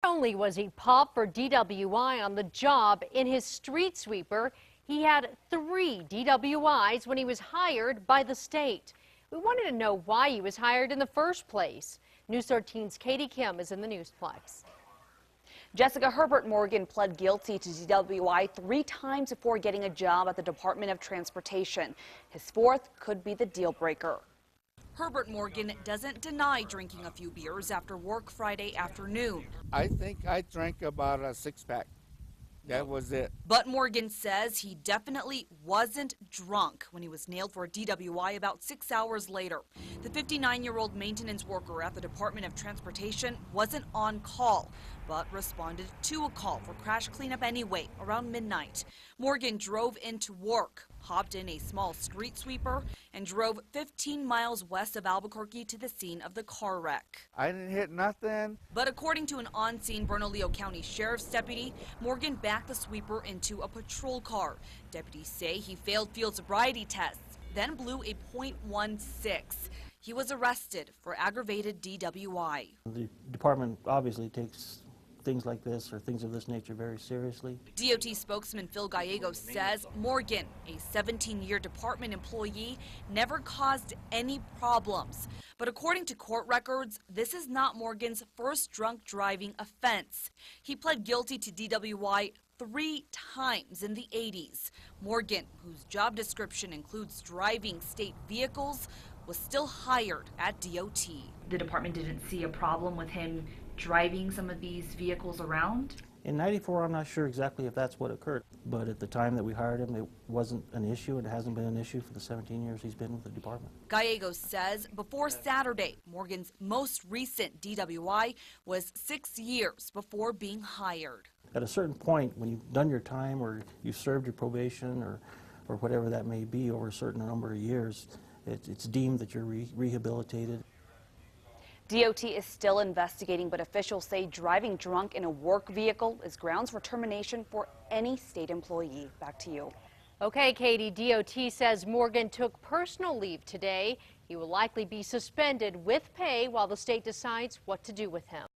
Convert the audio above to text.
Not only was he popped for DWI on the job, in his street sweeper, he had 3 DWIs when he was hired by the state. We wanted to know why he was hired in the first place. News 13's Katie Kim is in the Newsplex. Jessica Herbert Morgan pled guilty to DWI 3 times before getting a job at the Department of Transportation. His 4th could be the deal breaker. Herbert Morgan doesn't deny drinking a few beers after work Friday afternoon. I think I drank about a 6-pack. That was it. But Morgan says he definitely wasn't drunk when he was nailed for a DWI about 6 hours later. The 59-year-old maintenance worker at the Department of Transportation wasn't on call, but responded to a call for crash cleanup anyway around midnight. Morgan drove into work, hopped in a small street sweeper, and drove 15 miles west of Albuquerque to the scene of the car wreck. I didn't hit nothing. But according to an on-scene Bernalillo County Sheriff's deputy, Morgan backed the sweeper into a patrol car. Deputies say he failed field sobriety tests, then blew a .16. He was arrested for aggravated DWI. The department obviously takes things like this or things of this nature very seriously. DOT spokesman Phil Gallegos says Morgan, a 17-year department employee, never caused any problems. But according to court records, this is not Morgan's first drunk driving offense. He pled guilty to DWI 3 times in the 80s. Morgan, whose job description includes driving state vehicles, was still hired at DOT. The department didn't see a problem with him driving some of these vehicles around? In '94, I'm not sure exactly if that's what occurred, but at the time that we hired him, it wasn't an issue. It hasn't been an issue for the 17 years he's been with the department. Gallegos says before Saturday, Morgan's most recent DWI was 6 years before being hired. At a certain point, when you've done your time or you've served your probation or whatever that may be over a certain number of years, it's deemed that you're rehabilitated. DOT is still investigating, but officials say driving drunk in a work vehicle is grounds for termination for any state employee. Back to you. Okay, Katie, DOT says Morgan took personal leave today. He will likely be suspended with pay while the state decides what to do with him.